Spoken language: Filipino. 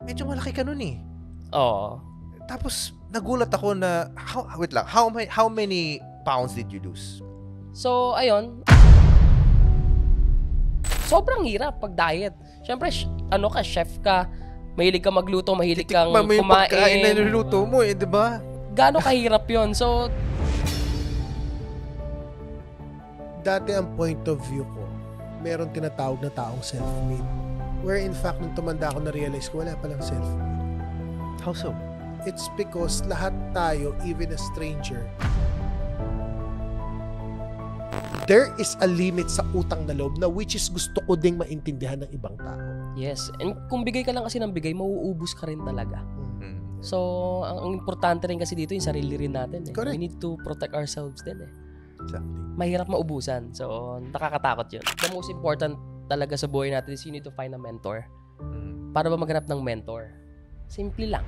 medyo malaki ka nun eh. Oo. Tapos, nagulat ako na, wait lang, how many pounds did you lose? So, ayun. Sobrang hirap pag-diet. Siyempre, chef ka, mahilig ka magluto, mahilig kang Titikman mo yung kumain. pagkain na niluluto mo eh, di ba? Gaano kahirap yun? So, Dati ang point of view ko, meron tinatawag na taong self-made. Where in fact, nung tumanda ako, na-realize ko, wala palang self-made. How so? It's because lahat tayo, even a stranger, there is a limit sa utang na loob na which is gusto ko ding maintindihan ng ibang tao. yes. And kung bigay ka lang kasi ng bigay, mauubos ka rin talaga. Hmm. So, ang importante rin kasi dito, yung sarili rin natin. Eh. Correct. We need to protect ourselves din eh. Exactly. Mahirap maubusan. So, nakakatakot yun. The most important talaga sa buhay natin is you need to find a mentor. Hmm. Para ba maghanap ng mentor? Simple lang.